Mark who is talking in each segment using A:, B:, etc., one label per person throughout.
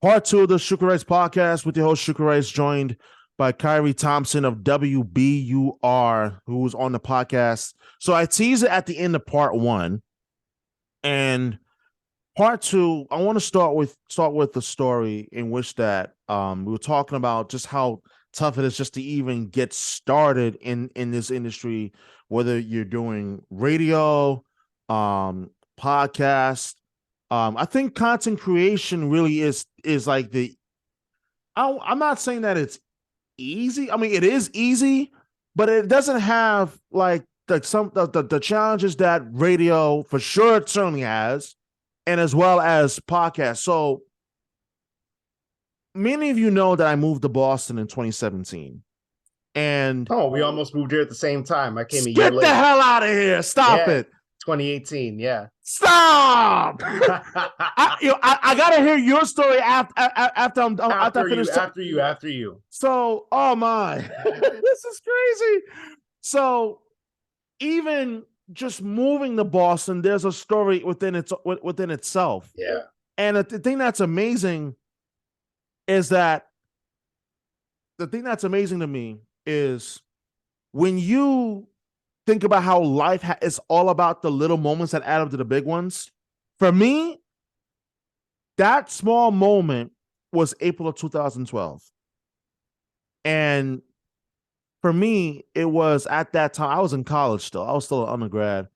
A: Part two of the Shukri Wrights podcast with your host, Shukri Wrights, joined by Khari Thompson of WBUR, who was on the podcast. So I teased it at the end of part one. And part two, I want to start with the story in which that we were talking about just how tough it is just to even get started in this industry, whether you're doing radio, podcast. I think content creation really is like I'm not saying that it's easy. I mean, it is easy, but it doesn't have like the challenges that radio for sure it certainly has, and as well as podcasts. So many of you know that I moved to Boston in 2017. And
B: we almost moved here at the same time. I came a year
A: get
B: later.
A: The hell out of here. Stop it.
B: 2018, yeah.
A: Stop! I gotta hear your story after I finish.
B: After you.
A: So, oh my, this is crazy. So, even just moving to Boston, there's a story within itself.
B: Yeah.
A: And the thing that's amazing is that the thing that's amazing to me is when you think about how life is all about the little moments that add up to the big ones. For me, that small moment was April of 2012. And for me, it was at that time, I was in college still. I was still an undergrad,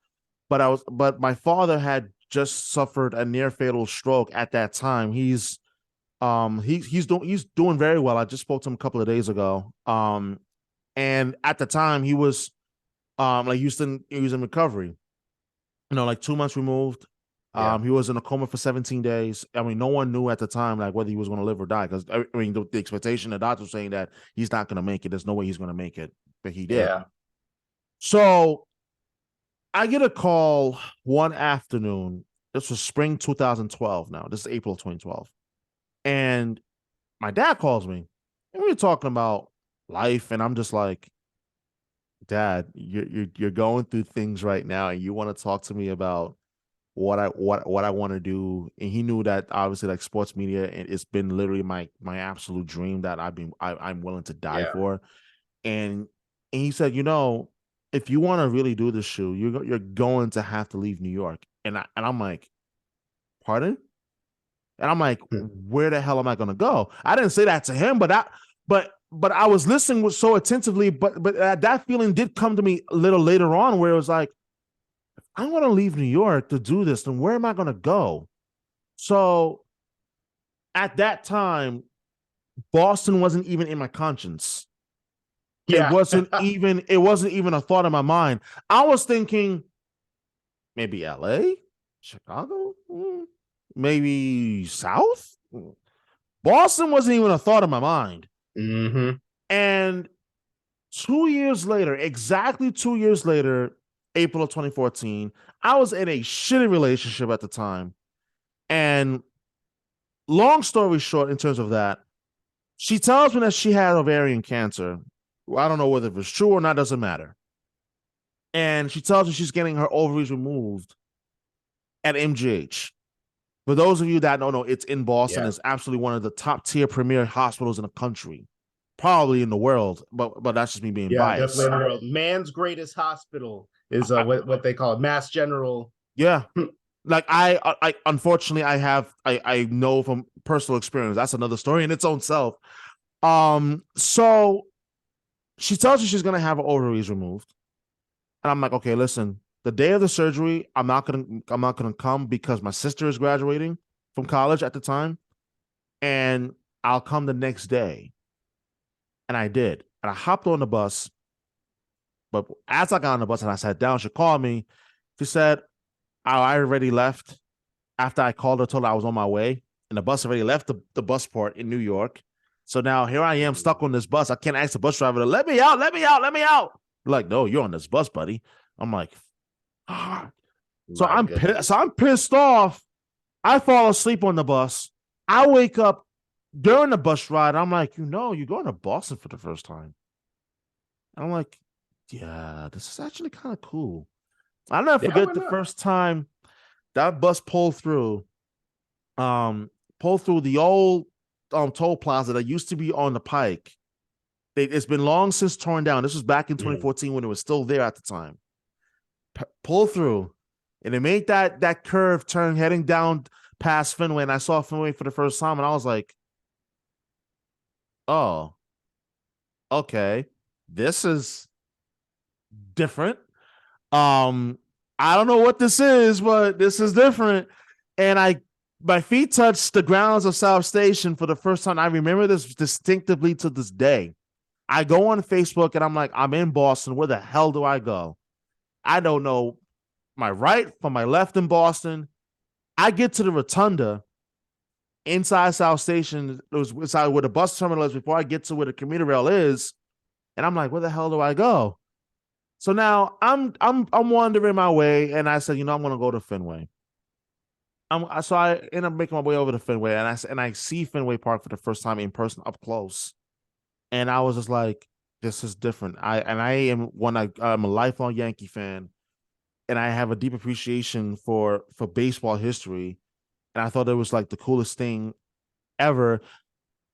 A: but my father had just suffered a near fatal stroke at that time. He's doing very well. I just spoke to him a couple of days ago. And at the time he was he was in recovery, like 2 months removed. He was in a coma for 17 days. I mean, no one knew at the time like whether he was going to live or die, because I mean the expectation, the doctor was saying that he's not going to make it. There's no way he's going to make it, but he did.
B: Yeah.
A: So I get a call one afternoon. This was spring 2012. Now this is April 2012, and my dad calls me, and we were talking about life, and I'm just like, Dad, you're going through things right now, and you want to talk to me about what I want to do. And he knew that obviously like sports media, and it's been literally my absolute dream that I'm willing to die for. And he said, if you want to really do this show, you're going to have to leave New York. And I'm like, pardon? And I'm like, where the hell am I going to go? I didn't say that to him, but I was listening so attentively, but that feeling did come to me a little later on, where it was like, if I want to leave New York to do this, then where am I going to go? So at that time, Boston wasn't even in my conscience. Yeah. It wasn't even a thought in my mind. I was thinking maybe LA, Chicago, maybe South. Boston wasn't even a thought in my mind.
B: Mm-hmm.
A: And 2 years later, exactly 2 years later, April of 2014, I was in a shitty relationship at the time. And long story short, in terms of that, she tells me that she had ovarian cancer. I don't know whether it's true or not, doesn't matter. And she tells me she's getting her ovaries removed at MGH. For those of you that don't know, it's in Boston. It's absolutely one of the top tier premier hospitals in the country, probably in the world. But that's just me being biased.
B: Definitely in the world. Man's greatest hospital is what they call it, Mass General.
A: Yeah, like I unfortunately I know from personal experience. That's another story in its own self. So she tells me she's gonna have her ovaries removed, and I'm like, okay, listen. The day of the surgery, I'm not gonna come because my sister is graduating from college at the time, and I'll come the next day. And I did, and I hopped on the bus. But as I got on the bus and I sat down, she called me. She said, I already left. After I called her, told her I was on my way, and the bus already left the bus port in New York. So now here I am stuck on this bus. I can't ask the bus driver to let me out. Like, no, you're on this bus, buddy. I'm like, so I'm pissed off. I fall asleep on the bus. I wake up during the bus ride. I'm like, you're going to Boston for the first time. I'm like, yeah, this is actually kind of cool. I'll never forget the first time that bus pulled through the old toll plaza that used to be on the Pike. It's been long since torn down. This was back in 2014 when it was still there at the time. Pull through, and it made that curve turn heading down past Fenway, and I saw Fenway for the first time, and I was like, oh, okay, this is different. I don't know what this is, but this is different. And my feet touched the grounds of South Station for the first time. I remember this distinctively to this day. I go on Facebook and I'm like, I'm in Boston. Where the hell do I go? I don't know my right from my left in Boston. I get to the rotunda inside South Station. It was inside where the bus terminal is before I get to where the commuter rail is. And I'm like, where the hell do I go? So now I'm wandering my way, and I said, I'm gonna go to Fenway. So I end up making my way over to Fenway, and I see Fenway Park for the first time in person up close, and I was just like, this is different. I'm a lifelong Yankee fan, and I have a deep appreciation for baseball history, and I thought it was like the coolest thing ever.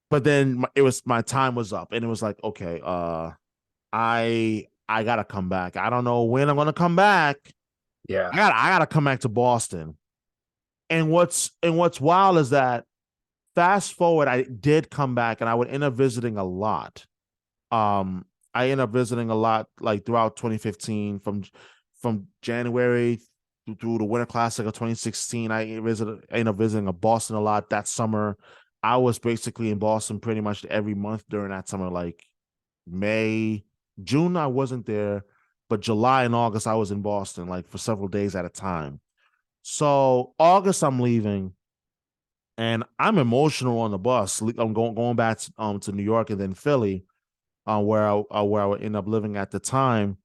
A: But then my time was up, and it was like, okay, I gotta come back. I don't know when I'm gonna come back.
B: Yeah.
A: I gotta come back to Boston. And what's wild is that fast forward, I did come back, and I would end up visiting a lot. I ended up visiting a lot like throughout 2015, from January through the Winter Classic of 2016. I ended up visiting Boston a lot that summer. I was basically in Boston pretty much every month during that summer, like May, June, I wasn't there, but July and August, I was in Boston, like for several days at a time. So August, I'm leaving, and I'm emotional on the bus. I'm going back to New York and then Philly, where I would end up living at the time.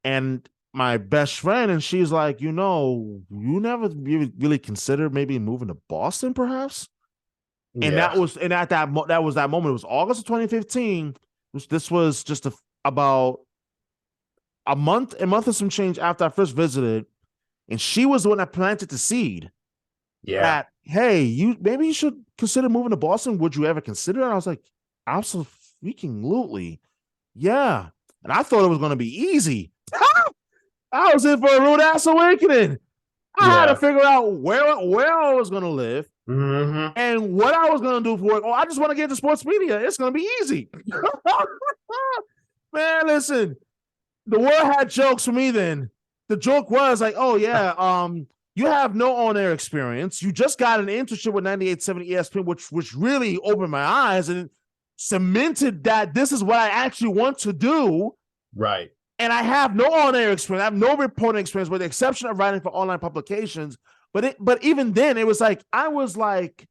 A: And my best friend, and she's like, you never really considered maybe moving to Boston, perhaps. And that was that moment. It was August of 2015. This was just about a month and some change after I first visited, and she was the one that planted the seed.
B: Yeah.
A: That, hey, maybe you should consider moving to Boston. Would you ever consider it? I was like, absolutely, yeah. And I thought it was going to be easy. I was in for a rude ass awakening. I had to figure out where I was going to live.
B: Mm-hmm.
A: And what I was going to do for work. I just want to get into sports media. It's going to be easy. Man, listen, the world had jokes for me then. The joke was like, oh, yeah, you have no on-air experience. You just got an internship with 98.7 ESPN, which really opened my eyes and cemented that this is what I actually want to do.
B: Right.
A: And I have no on-air experience. I have no reporting experience, with the exception of writing for online publications. But even then, it was like I was like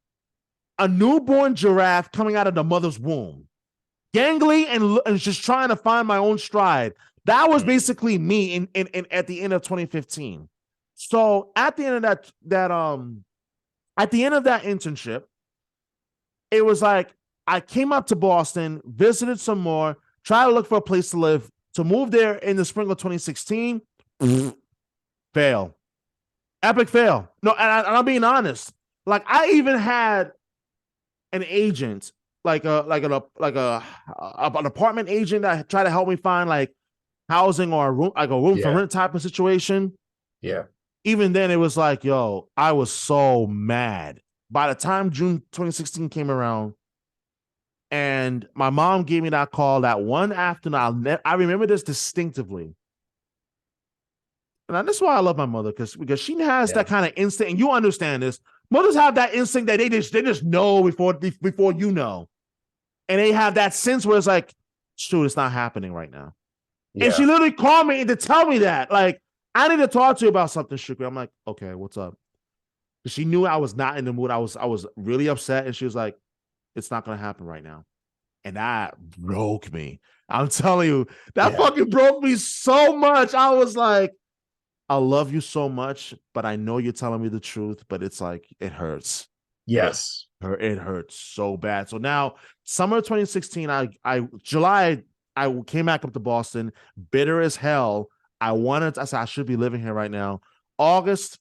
A: a newborn giraffe coming out of the mother's womb, gangly and just trying to find my own stride. That was basically me in at the end of 2015. So at the end of at the end of that internship, it was like I came up to Boston, visited some more, tried to look for a place to live, to move there in the spring of 2016. Fail. Epic fail. No, and I'm being honest. Like I even had an agent, like an apartment agent that tried to help me find like housing or a room for rent type of situation.
B: Yeah.
A: Even then, it was like, yo, I was so mad. By the time June 2016 came around, and my mom gave me that call that one afternoon, I remember this distinctively. And that's why I love my mother, because she has that kind of instinct, and you understand this. Mothers have that instinct that they just know before you know, and they have that sense where it's like, shoot, it's not happening right now. Yeah. And she literally called me to tell me that, like, I need to talk to you about something, Shukri. I'm like, okay, what's up? Because she knew I was not in the mood. I was really upset, and she was like, it's not gonna happen right now. And that broke me. I'm telling you, that fucking broke me so much. I was like, I love you so much, but I know you're telling me the truth, but it's like, it hurts.
B: Yes.
A: It hurts so bad. So now, summer 2016, July, I came back up to Boston, bitter as hell. I said, I should be living here right now. August,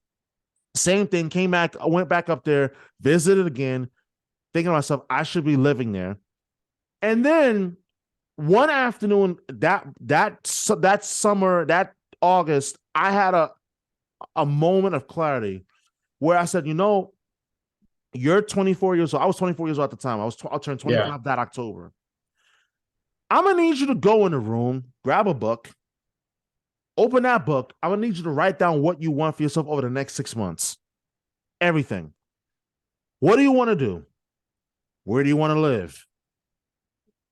A: same thing, came back, I went back up there, visited again. thinking to myself, I should be living there. And then one afternoon, that summer, that August, I had a moment of clarity where I said, you're 24 years old. I was 24 years old at the time. I'll turn 25 that October. I'm gonna need you to go in the room, grab a book, open that book. I'm gonna need you to write down what you want for yourself over the next 6 months. Everything. What do you want to do? Where do you want to live?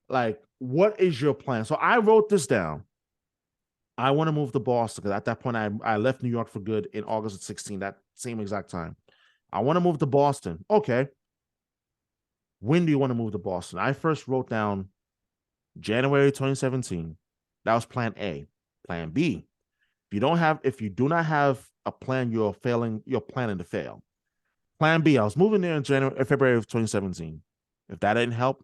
A: Like, what is your plan? So I wrote this down. I want to move to Boston because at that point I left New York for good in August of 16, that same exact time. I want to move to Boston. Okay. When do you want to move to Boston? I first wrote down January 2017. That was plan A. Plan B. If you do not have a plan, you're planning to fail. Plan B. I was moving there in February of 2017. If that didn't help,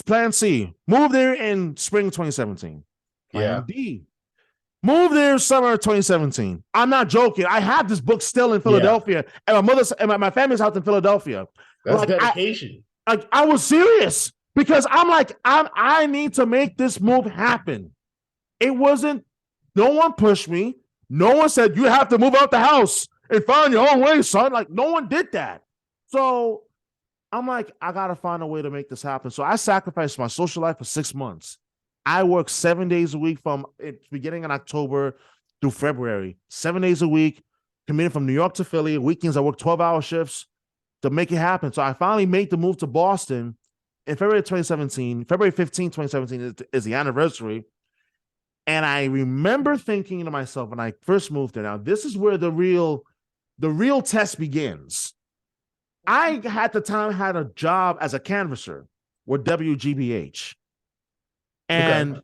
A: plan C. Move there in spring 2017. Plan D. Move there summer 2017. I'm not joking. I have this book still in Philadelphia, and my mother's and my family's house in Philadelphia.
B: That's dedication.
A: I was serious because I'm like, I need to make this move happen. It wasn't, no one pushed me. No one said, you have to move out the house and find your own way, son. Like, no one did that. So I'm like, I got to find a way to make this happen. So I sacrificed my social life for 6 months. I worked 7 days a week from beginning in October through February, 7 days a week, commuting from New York to Philly. Weekends, I worked 12-hour shifts to make it happen. So I finally made the move to Boston in February 2017. February 15, 2017 is the anniversary. And I remember thinking to myself when I first moved there, now this is where the real test begins. I at the time had a job as a canvasser with WGBH. And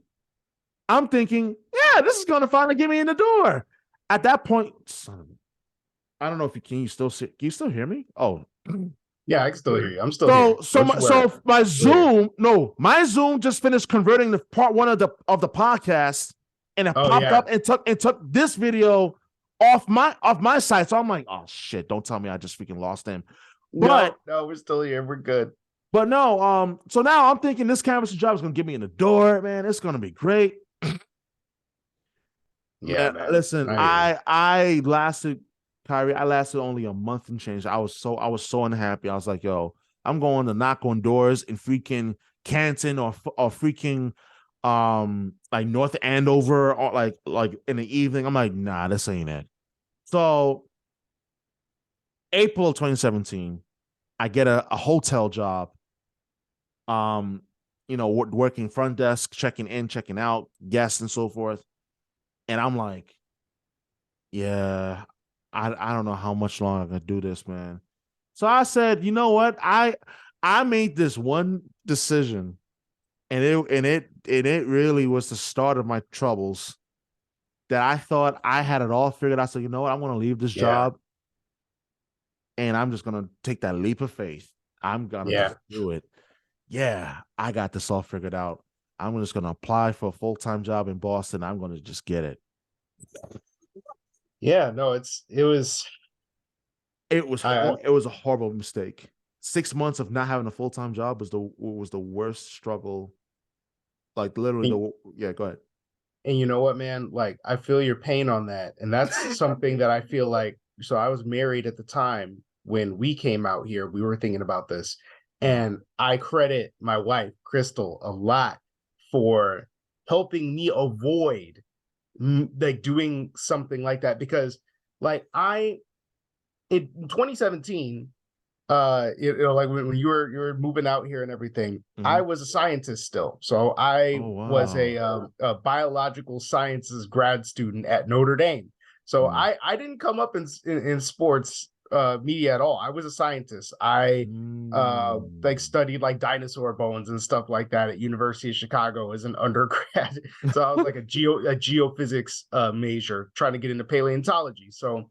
A: I'm thinking, yeah, this is going to finally get me in the door. At that point, I don't know if can you still hear me? Oh,
B: yeah, I can still hear you. I'm still here.
A: So my Zoom just finished converting the part 1 of the podcast, and it popped up and took this video off my site. So I'm like, oh shit! Don't tell me I just freaking lost him. But
B: no, we're still here. We're good.
A: But no, so now I'm thinking this canvas job is gonna get me in the door, man. It's gonna be great.
B: Man.
A: Listen, I lasted, Khari, I lasted only a month and change. I was so unhappy. I was like, yo, I'm going to knock on doors in freaking Canton or freaking like North Andover or like in the evening. I'm like, nah, this ain't it. So April of 2017, I get a hotel job. Working front desk, checking in, checking out, guests and so forth. And I'm like, yeah, I don't know how much longer I can do this, man. So I said, you know what? I made this one decision, and it really was the start of my troubles. That I thought I had it all figured out. So you know what? I'm gonna leave this job, and I'm just gonna take that leap of faith. I'm gonna just do it. Yeah, I got this all figured out. I'm just going to apply for a full-time job in Boston. I'm going to just get it.
B: Yeah, no, it was
A: a horrible mistake. 6 months of not having a full-time job was the worst struggle. Like literally go ahead.
B: And you know what, man? Like, I feel your pain on that. And that's something that I feel like, so I was married at the time when we came out here, we were thinking about this. And I credit my wife, Crystal, a lot for helping me avoid like doing something like that. Because like in 2017, like when you were moving out here and everything, I was a scientist still. So I was a biological sciences grad student at Notre Dame. So I didn't come up in sports media at all. I was a scientist. I like studied like dinosaur bones and stuff like that at University of Chicago as an undergrad. So I was like a geophysics major trying to get into paleontology. So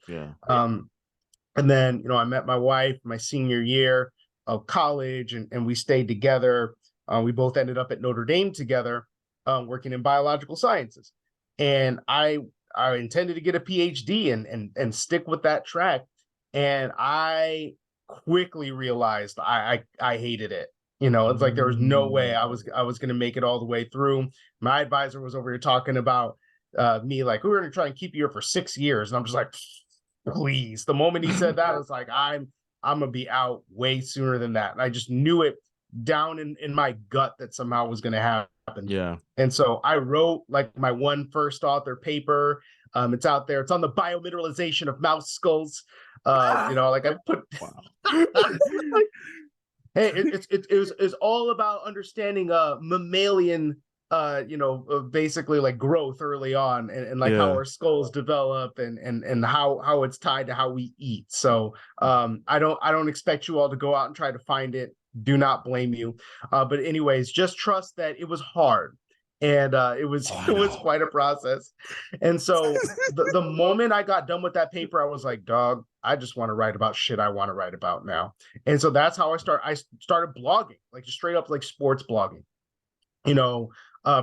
B: and then I met my wife my senior year of college, and we stayed together. We both ended up at Notre Dame together, working in biological sciences. And I intended to get a PhD and stick with that track. And I quickly realized I hated it. You know, it's like there was no way I was going to make it all the way through. My advisor was over here talking about me like, we're going to try and keep you here for 6 years, and I'm just like, please. The moment he said that, I was like, I'm gonna be out way sooner than that. And I just knew it down in my gut that somehow was going to happen.
A: Yeah.
B: And so I wrote like my one first author paper. It's out there. It's on the biomineralization of mouse skulls. You know, like I put.
A: Wow.
B: Hey, it's all about understanding mammalian basically like growth early on, and like how our skulls develop, and how it's tied to how we eat. So I don't expect you all to go out and try to find it. Do not blame you. But anyways, just trust that it was hard. And it was quite a process. And so the moment I got done with that paper, I was like, dog, I just want to write about shit I want to write about now. And so that's how I started blogging, like just straight up like sports blogging. You know,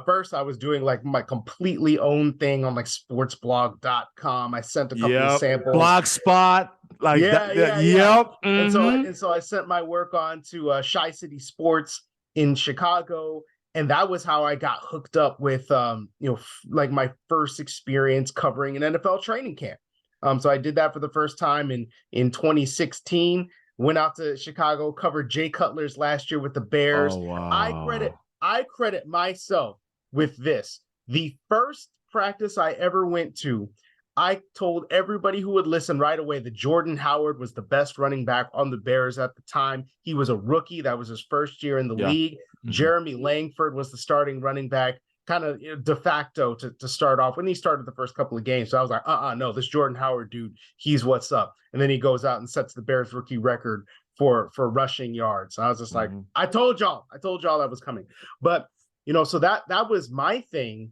B: first I was doing like my completely own thing on like sportsblog.com. I sent a couple of samples.
A: Blogspot. Like
B: yep. And so I sent my work on to Chi City Sports in Chicago. And that was how I got hooked up with, like my first experience covering an NFL training camp. So I did that for the first time in 2016. Went out to Chicago, covered Jay Cutler's last year with the Bears.
A: Oh, wow.
B: I credit myself with this. The first practice I ever went to, I told everybody who would listen right away that Jordan Howard was the best running back on the Bears at the time. He was a rookie. That was his first year in the league. Mm-hmm. Jeremy Langford was the starting running back, kind of de facto to start off when he started the first couple of games. So I was like, no, this Jordan Howard dude, he's what's up. And then he goes out and sets the Bears rookie record for rushing yards. I was just like, I told y'all that was coming. But, so that was my thing,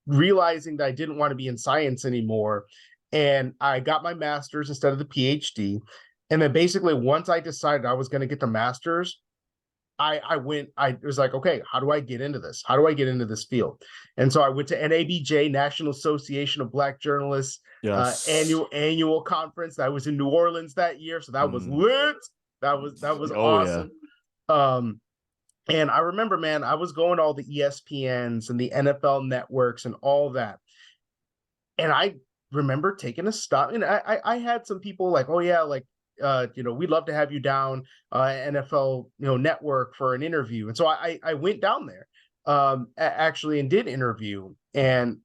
B: realizing that I didn't want to be in science anymore. And I got my master's instead of the PhD. And then basically once I decided I was going to get the master's, I was like, okay, how do I get into this? How do I get into this field? And so I went to NABJ, National Association of Black Journalists, annual conference that was in New Orleans that year. So that was lit. That was awesome. Yeah. And I remember, man, I was going to all the ESPNs and the NFL networks and all that. And I remember taking a stop. And I had some people like, oh yeah, like, we'd love to have you down NFL, network for an interview. And so I went down there actually and did interview. And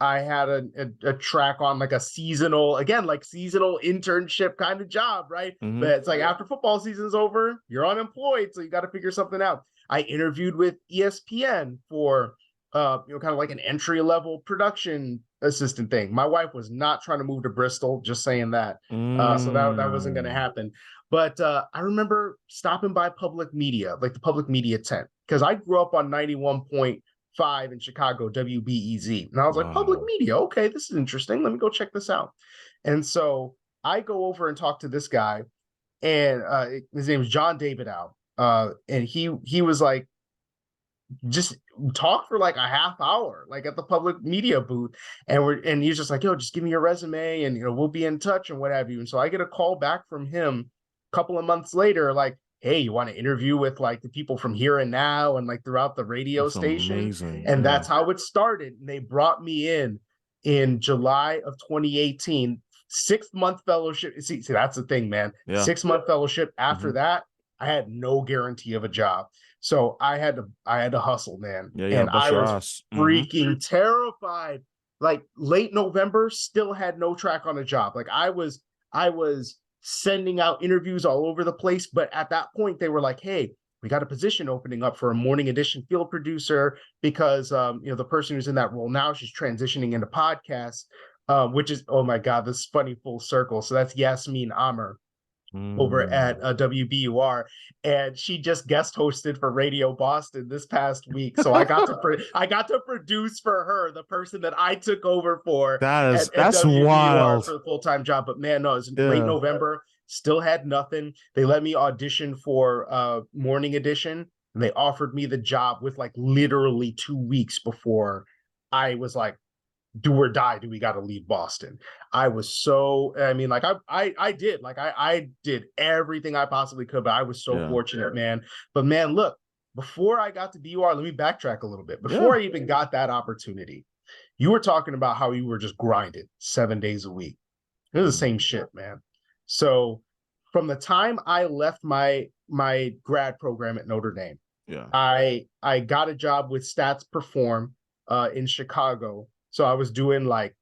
B: I had a track on like a seasonal internship kind of job, right? Mm-hmm. But it's like after football season's over, you're unemployed, so you got to figure something out. I interviewed with ESPN for kind of like an entry-level production assistant thing. My wife was not trying to move to Bristol, just saying that. So that wasn't going to happen. But I remember stopping by public media, like the public media tent, because I grew up on 91.5 in Chicago, WBEZ. And I was like, public media, okay, this is interesting. Let me go check this out. And so I go over and talk to this guy, and his name is John David Al. And he was like, just talk for like a half hour, like at the public media booth. And he's just like, yo, just give me your resume and, we'll be in touch and what have you. And so I get a call back from him a couple of months later, like, hey, you want to interview with like the people from Here and Now and like throughout the radio station? Amazing. And that's how it started. And they brought me in July of 2018, 6-month fellowship. See, that's the thing, man. Yeah. 6-month fellowship. After that, I had no guarantee of a job. So I had to hustle, man. And I was freaking terrified. Like late November, still had no track on a job. Like I was sending out interviews all over the place. But at that point, they were like, hey, we got a position opening up for a morning edition field producer because, the person who's in that role now, she's transitioning into podcasts, which is, oh my God, this funny full circle. So that's Yasmin Amer over at WBUR, and she just guest hosted for Radio Boston this past week. So I got to produce for her, the person that I took over for. That's WBUR wild for the full-time job. But man, no, it was late November. Still had nothing. They let me audition for morning edition, and they offered me the job with like literally 2 weeks before I was like, do or die, do we got to leave Boston? I was so, I mean, like I did, like I did everything I possibly could, but I was so
A: Yeah.
B: fortunate, man. But man, look, before I got to BUR, let me backtrack a little bit.
A: Yeah.
B: Before I even got that opportunity, you were talking about how you were just grinding 7 days a week. It was the
A: Mm.
B: same shit, man. So from the time I left my grad program at Notre Dame,
A: Yeah.
B: I got a job with Stats Perform in Chicago. So I was doing like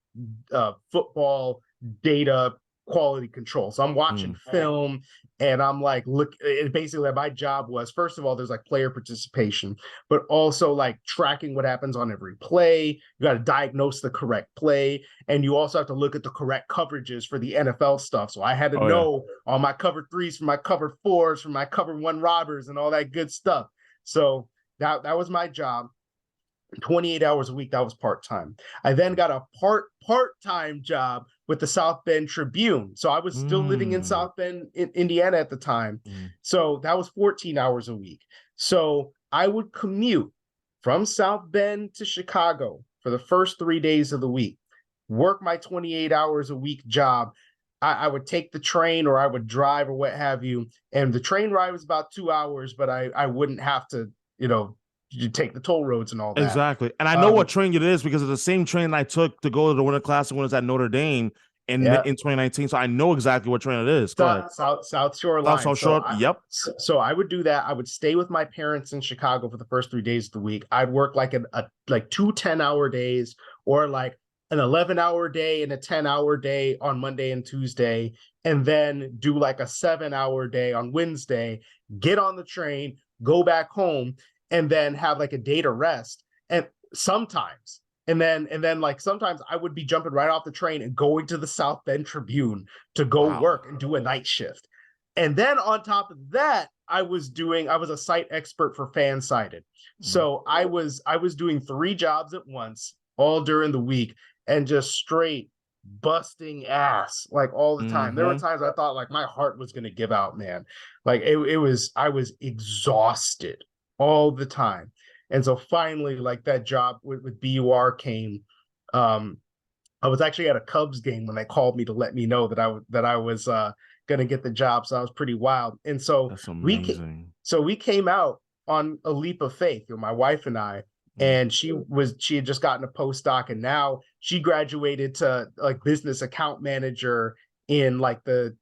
B: football data quality control. So I'm watching
A: Mm.
B: film and I'm like, look, basically my job was, first of all, there's like player participation, but also like tracking what happens on every play. You got to diagnose the correct play. And you also have to look at the correct coverages for the NFL stuff. So I had to
A: Oh yeah.
B: know all my cover threes from my cover fours, from my cover one robbers and all that good stuff. So that was my job. 28 hours a week, that was part-time. I then got a part-time job with the South Bend Tribune. So I was still living in
A: Mm.
B: South Bend, Indiana at the time.
A: Mm.
B: So that was 14 hours a week. So I would commute from South Bend to Chicago for the first 3 days of the week, work my 28 hours a week job. I would take the train or I would drive or what have you. And the train ride was about 2 hours, but I wouldn't have to, you take the toll roads and all that.
A: Exactly. And I know what
B: Um,
A: train it is because it's the same train I took to go to the Winter Classic when it was at Notre Dame
B: yeah,
A: in 2019. So I know exactly what train it is. Go ahead.
B: South Shore
A: South
B: line.
A: South Shore. Yep.
B: So I would do that. I would stay with my parents in Chicago for the first 3 days of the week. I'd work like like 2 10-hour days or like an 11-hour day and a 10-hour day on Monday and Tuesday, and then do like a 7-hour day on Wednesday, get on the train, go back home, and then have like a day to rest. And sometimes and then like sometimes I would be jumping right off the train and going to the South Bend Tribune to go
A: Wow.
B: work and do a night shift. And then on top of that, I was a site expert for Fansided.
A: Mm.
B: So I was doing 3 jobs at once all during the week and just straight busting ass like all the time. There were
A: Mm-hmm.
B: times I thought like my heart was going to give out, man. Like it was I was exhausted all the time. And so finally, like that job with BUR came. Um, I was actually at a Cubs game when they called me to let me know that I was gonna get the job. So I was pretty wild. And so
A: That's
B: we
A: amazing.
B: so we came out on a leap of faith, my wife and I.
A: Mm.
B: And she had just gotten a postdoc, and now she graduated to like business account manager in like the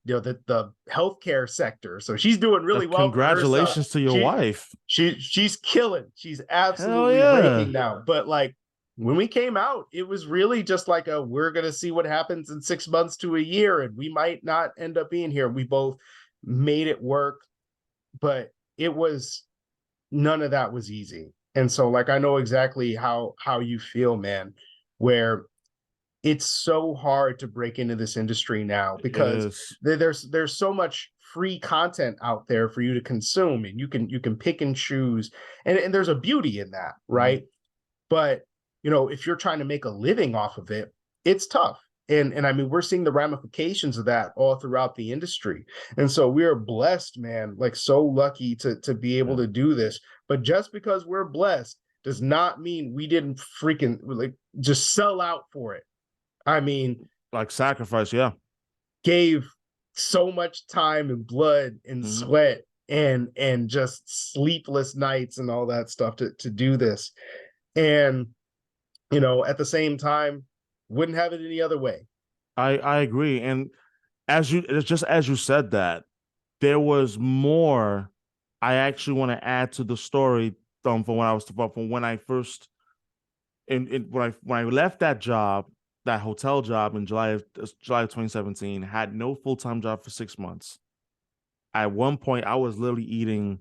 B: healthcare sector. So she's doing really well for herself.
A: Congratulations to your
B: She
A: wife.
B: she's killing. She's
A: Hell
B: absolutely
A: yeah.
B: raking now. But like when we came out, it was really just like we're gonna see what happens in 6 months to a year, and we might not end up being here. We both made it work, but it was none of that was easy. And so like I know exactly how you feel, man, where it's so hard to break into this industry now
A: It
B: because
A: is.
B: there's so much free content out there for you to consume, and you can pick and choose, and there's a beauty in that,
A: Mhm.
B: right? But if you're trying to make a living off of it, it's tough. And I mean, we're seeing the ramifications of that all throughout the industry. And so we are blessed, man, like so lucky to be able
A: Yeah.
B: to do this. But just because we're blessed does not mean we didn't freaking like just sell out for it. I mean,
A: Like sacrifice, yeah.
B: gave so much time and blood and
A: Hmm.
B: sweat and just sleepless nights and all that stuff to do this. And at the same time, wouldn't have it any other way.
A: I agree. And it's just as you said that, there was more I actually want to add to the story from when I was from when I first when I left that job, that hotel job in July of 2017, had no full-time job for 6 months. At one point, I was literally eating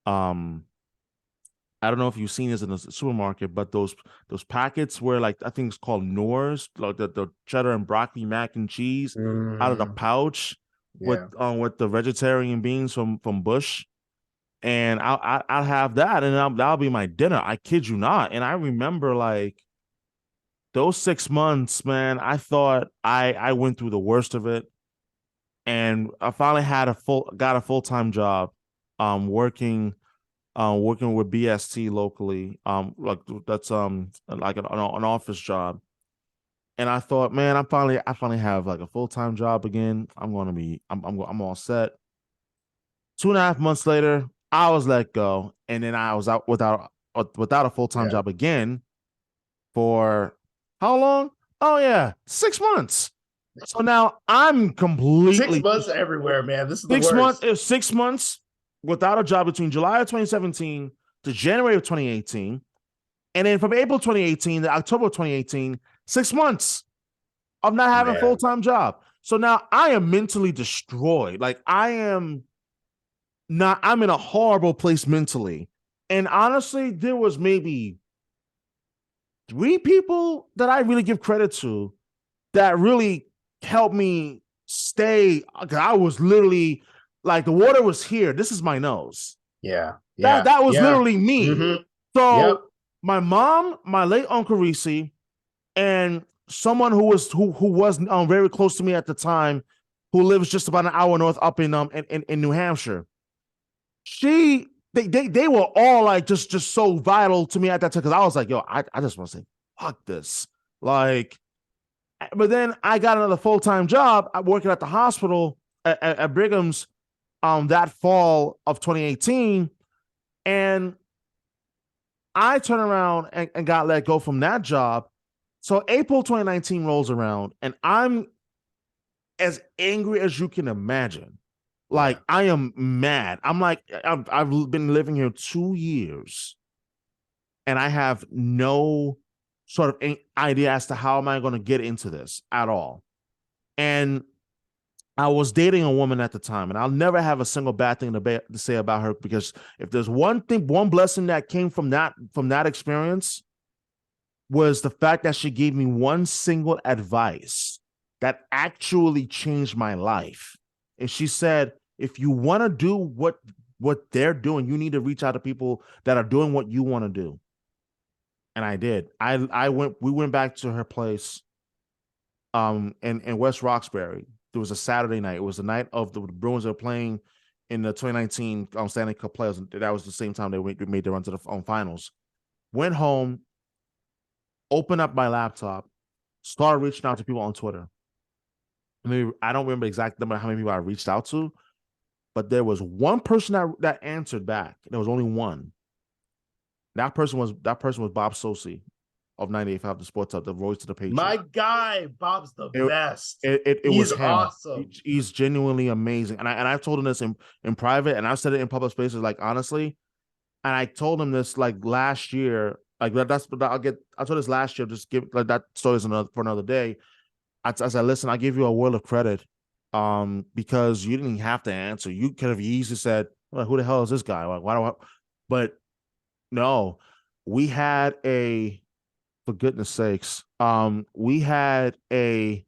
A: um I don't know if you've seen this in the supermarket, but those packets where like I think it's called Noors, like the cheddar and broccoli mac and cheese out of the
B: Mm,
A: pouch
B: yeah.
A: with the vegetarian beans from Bush, and I'll have that, and that'll be my dinner. I kid you not. And I remember like those 6 months, man. I thought I went through the worst of it, and I finally got a full-time job, working working with BST locally, like that's like an office job, And I thought, man, I finally have like a full-time job again. I'm all set. 2.5 months later, I was let go, and then I was out without a full-time
B: Yeah.
A: job again for how long? Oh yeah, 6 months. So now I'm
B: Six
A: completely
B: months everywhere, man. This is the
A: 6 months.
B: worst.
A: 6 months without a job between July of 2017 to January of 2018, and then from April 2018 to October 2018, 6 months of not having a full
B: Man.
A: time job. So now I am mentally destroyed. Like I am not. I'm in a horrible place mentally. And honestly, there was maybe three people that I really give credit to that really helped me stay. I was literally like the water was here. This is my nose.
B: Yeah.
A: That
B: Yeah.
A: that was
B: Yeah.
A: literally me.
B: Mm-hmm. Yep.
A: So my mom, my late Uncle Reese, and someone who was very close to me at the time, who lives just about an hour north up in New Hampshire. They were all like just so vital to me at that time because I was like, yo, I just want to say fuck this. Like, but then I got another full-time job working at the hospital at Brigham's that fall of 2018. And I turned around and got let go from that job. So April 2019 rolls around, and I'm as angry as you can imagine.
B: Yeah.
A: Like I am mad. I'm like I've been living here 2 years, and I have no sort of idea as to how am I going to get into this at all. And I was dating a woman at the time, and I'll never have a single bad thing to say about her because if there's one blessing that came from that experience was the fact that she gave me one single advice that actually changed my life. And she said, if you want to do what they're doing, you need to reach out to people that are doing what you want to do. And I did. We went back to her place in West Roxbury. It was a Saturday night. It was the night of the Bruins were playing in the 2019 Stanley Cup playoffs. That was the same time they made the run to the finals. Went home, opened up my laptop, started reaching out to people on Twitter. Maybe I don't remember exact number how many people I reached out to, but there was one person that answered back. There was only one. That person was Bob Sosi of 98.5 The Sports Hub, the voice to the Patriot.
B: My guy, Bob's the
A: It,
B: best.
A: it was
B: He's
A: him.
B: awesome.
A: He's genuinely amazing, and I've told him this in private, and I've said it in public spaces. Like honestly, and I told him this like last year. Like I told this last year. Just give like that story is for another day. I said, listen, I give you a world of credit, because you didn't have to answer. You could have easily said, well, "Who the hell is this guy? Like, why do I?" But no, we had a, for goodness sakes, we had a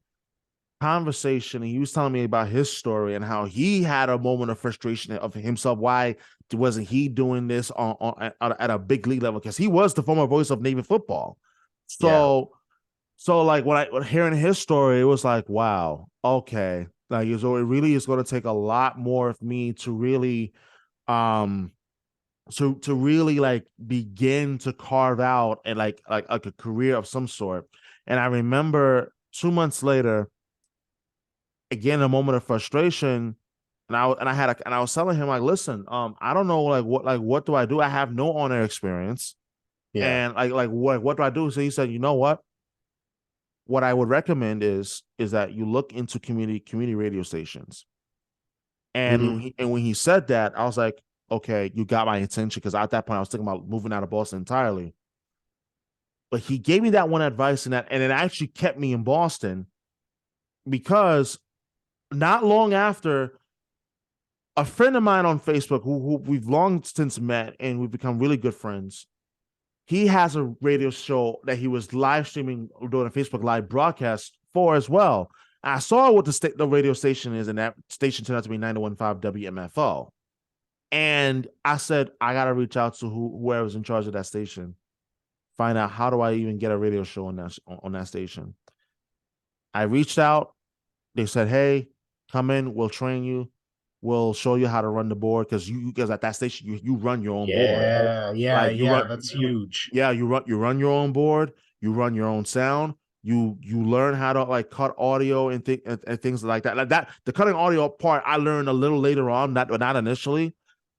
A: conversation, and he was telling me about his story and how he had a moment of frustration of himself. Why wasn't he doing this at a big league level? Because he was the former voice of Navy football.
B: Yeah.
A: So like when hearing his story, it was like, wow, okay. Like so it really is going to take a lot more of me to really um to really like begin to carve out and like a career of some sort. And I remember 2 months later, again, a moment of frustration. And I was telling him like, listen, I don't know what do I do? I have no on-air experience,
B: Yeah.
A: and what do I do? So he said, you know what I would recommend is that you look into community radio stations. And
B: Mm-hmm.
A: when he said that, I was like, okay, you got my attention because at that point I was thinking about moving out of Boston entirely. But he gave me that one advice, and it actually kept me in Boston because not long after, a friend of mine on Facebook who we've long since met and we've become really good friends. He has a radio show that he was live streaming doing a Facebook live broadcast for as well. I saw what the radio station is, and that station turned out to be 91.5 WMFO. And I said, I gotta reach out to whoever's in charge of that station, find out how do I even get a radio show on that station. I reached out. They said, hey, come in, we'll train you. We'll show you how to run the board because you guys at that station, you run your own board.
B: Yeah. Yeah.
A: Like
B: Yeah. That's huge.
A: you run your own board, you run your own sound, You learn how to like cut audio and things like that. Like that, the cutting audio part I learned a little later on, not initially,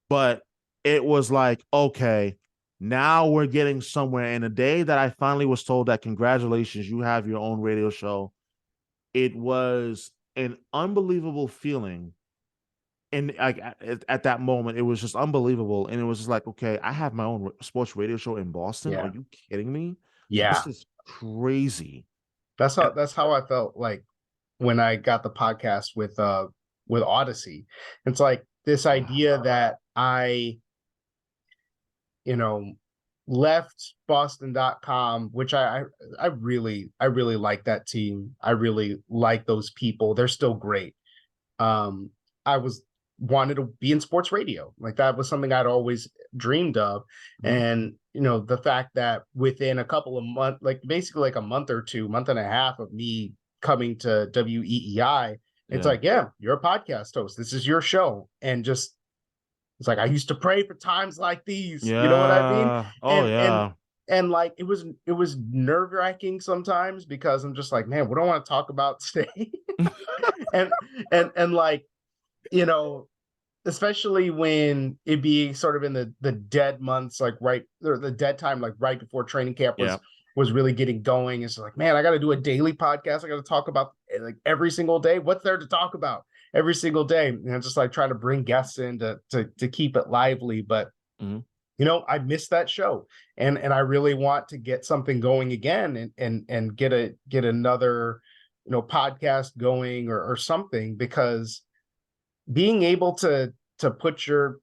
A: but it was like, okay, now we're getting somewhere. And the day that I finally was told that congratulations, you have your own radio show, it was an unbelievable feeling. And like at that moment, it was just unbelievable. And it was just like, okay, I have my own sports radio show in Boston. Are
B: Yeah.
A: you kidding me? This
B: Yeah.
A: is crazy. And
B: That's how I felt like when I got the podcast with Odyssey. It's like this idea that you know, left Boston.com, which I really like that team. I really like those people. They're still great. I was wanted to be in sports radio. Like that was something I'd always dreamed of.
A: Mhm.
B: And the fact that within a couple of months, like basically like a month or two, month and a half of me coming to WEEI, it's
A: Yeah.
B: like, yeah, you're a podcast host. This is your show. And just it's like I used to pray for times like these. You know what I mean?
A: Yeah. Oh
B: And
A: yeah.
B: like it was nerve-wracking sometimes because I'm just like, man, what do I want to talk about today? and and like, you know, especially when it be sort of in the dead months, like right or the dead time, like right before training camp
A: Yeah.
B: was really getting going. It's like, man, I got to do a daily podcast. I got to talk about like every single day. What's there to talk about every single day? And I'm just like trying to bring guests in to keep it lively. But
A: Mhm.
B: I missed that show, and I really want to get something going again, and get another podcast going or something, because being able to put your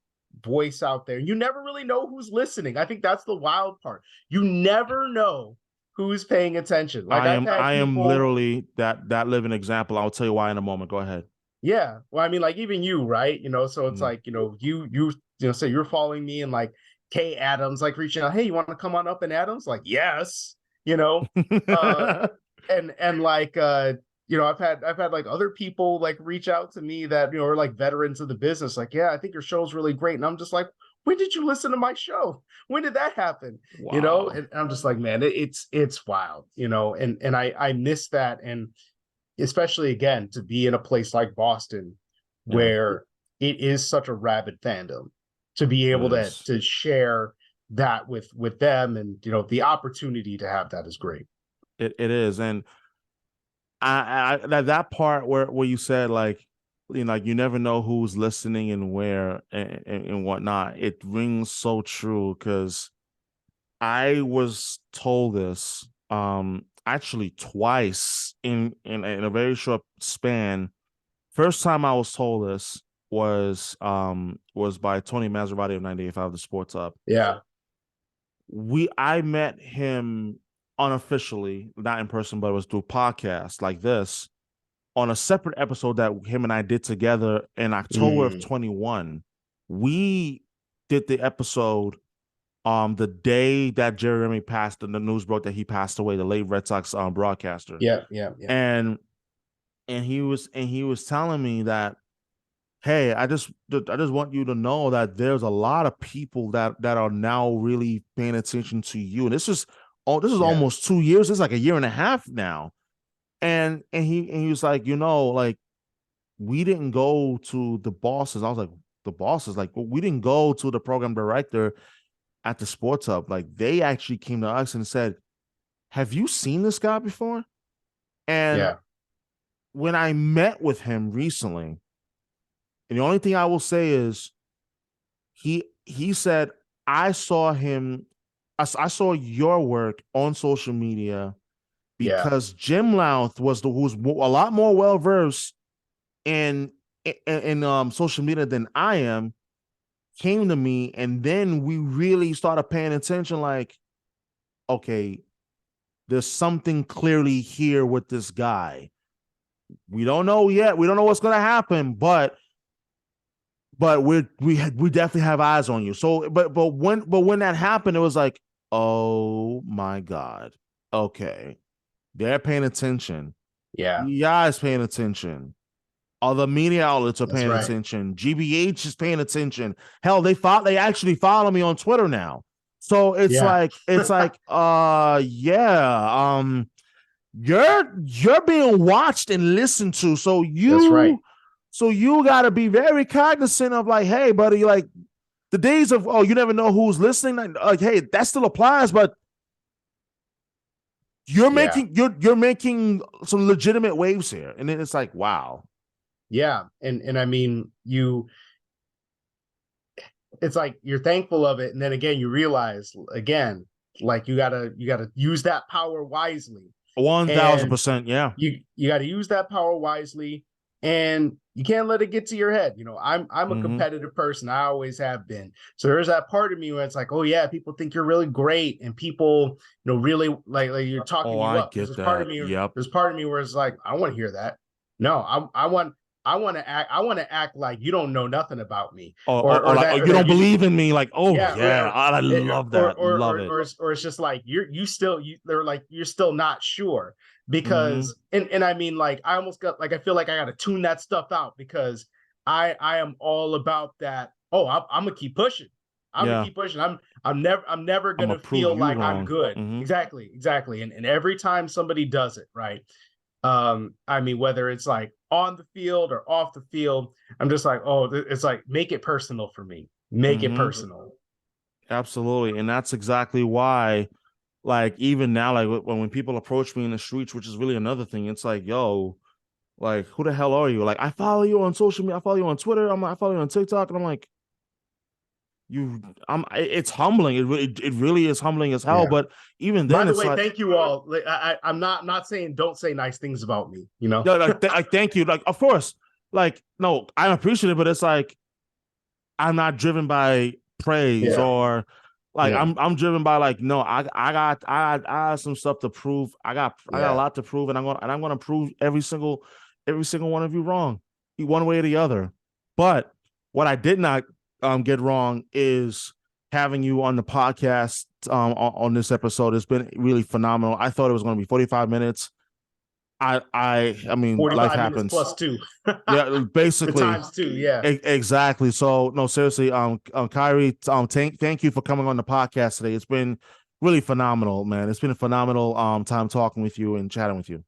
B: voice out there, you never really know who's listening. I think that's the wild part. You never know who's paying attention. Like I've had
A: I am
B: people,
A: literally that living example. I'll tell you why in a moment. Go ahead.
B: yeah. Well, I mean, like even you, right? So it's
A: Mhm.
B: like, say you're following me, and like Kay Adams, like reaching out, hey, you want to come on up in Adams? Like, yes, uh, and like I've had like other people like reach out to me that are like veterans of the business, like, yeah, I think your show's really great. And I'm just like, when did you listen to my show? When did that happen?
A: Wow.
B: And I'm just like, man, it's wild, and I miss that. And especially again to be in a place like Boston
A: Yeah,
B: where it is such a rabid fandom, to be
A: it
B: able to
A: is.
B: share that with them, and the opportunity to have that is great.
A: It is. And that part where you said like, like you never know who's listening and where and whatnot. It rings so true because I was told this actually twice in a very short span. First time I was told this was by Tony Maserati of 98.5 The Sports Up.
B: Yeah.
A: I met him unofficially, not in person, but it was through podcasts like this on a separate episode that him and I did together in October of
B: Mm,
A: 21. We did the episode the day that Jerry Remy passed and the news broke that he passed away, the late Red Sox broadcaster.
B: yeah, yeah, yeah,
A: And he was telling me that, hey, I just want you to know that there's a lot of people that are now really paying attention to you. And this is
B: yeah,
A: almost 2 years. It's like a year and a half now. And he was like, like we didn't go to the bosses. I was like, the bosses, like, well, we didn't go to the program director at the Sports Hub. Like they actually came to us and said, have you seen this guy before? And
B: yeah,
A: when I met with him recently, and the only thing I will say is he said, I saw him, I saw your work on social media
B: yeah,
A: because Jim Louth who's a lot more well versed in social media than I am, came to me, and then we really started paying attention. Like, okay, there's something clearly here with this guy. We don't know yet. We don't know what's gonna happen, but we definitely have eyes on you. So, but when that happened, it was like, oh my god, okay, they're paying attention.
B: yeah.
A: EI is paying attention. Other media outlets are
B: That's
A: paying
B: right.
A: attention. GBH is paying attention. Hell, they actually follow me on Twitter now. So
B: Yeah,
A: it's like yeah. you're being watched and listened to.
B: That's right.
A: So you got to be very cognizant of like, hey, buddy, like the days of, oh, you never know who's listening. Like, hey, that still applies, but
B: Yeah.
A: you're making some legitimate waves here. And then it's like, wow.
B: Yeah. And I mean, it's like you're thankful of it. And then again, you realize again, like you gotta use that power wisely. And
A: 1000%. Yeah.
B: you got to use that power wisely, and you can't let it get to your head. I'm a
A: Mm-hmm.
B: competitive person. I always have been. So there's that part of me where it's like, oh yeah, people think you're really great, and people, really like you're talking
A: Oh,
B: you
A: I
B: up.
A: get that. Yep.
B: There's part of me where it's like, I want to hear that. No, I want to act like you don't know nothing about me,
A: Or like, oh,
B: or
A: you
B: that
A: don't
B: you
A: believe in me. Like, oh
B: yeah,
A: yeah, I
B: it-
A: love that. Love it.
B: or it's just like they're like you're still not sure
A: Mm-hmm.
B: because and I mean like I almost got like I feel like I got to tune that stuff out because I am all about that. Oh, I'm gonna keep pushing. I'm gonna
A: Yeah.
B: keep pushing. I'm never
A: I'm gonna
B: gonna
A: prove
B: feel
A: you
B: like I'm
A: wrong.
B: good.
A: Mm-hmm.
B: Exactly. And every time somebody does it, right? I mean, whether it's like on the field or off the field, I'm just like, oh, it's like make it personal for me. Make it
A: Mm-hmm.
B: personal.
A: Absolutely. And that's exactly why, like, even now, like when people approach me in the streets, which is really another thing, it's like, yo, like, who the hell are you? Like, I follow you on social media, I follow you on Twitter, I follow you on TikTok, and I'm like, it's humbling. It really is humbling as hell.
B: Yeah.
A: But even
B: By
A: then,
B: the
A: it's
B: way,
A: like,
B: thank you all. Like, I'm not saying don't say nice things about me.
A: yeah, like thank you. Like, of course, like, no, I appreciate it, but it's like I'm not driven by praise
B: Yeah.
A: or like
B: Yeah.
A: I'm driven by like, no, I got some stuff to prove. I got a
B: Yeah.
A: lot to prove, and I'm gonna prove every single one of you wrong, one way or the other. But what I did not get wrong is having you on the podcast on this episode. It's been really phenomenal. I thought it was going to be 45 minutes. I mean, life
B: 45 minutes
A: happens.
B: plus two.
A: Yeah,
B: The
A: basically.
B: times two. Yeah.
A: Exactly. So no, seriously, Khari, thank you for coming on the podcast today. It's been really phenomenal, man. It's been a phenomenal time talking with you and chatting with you.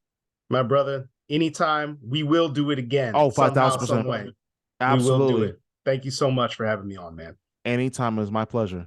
B: My brother, anytime we will do it again,
A: Oh,
B: somehow, some
A: 5,000%.
B: way. We will do
A: Absolutely.
B: it. Thank you so much for having me on, man.
A: Anytime is my pleasure.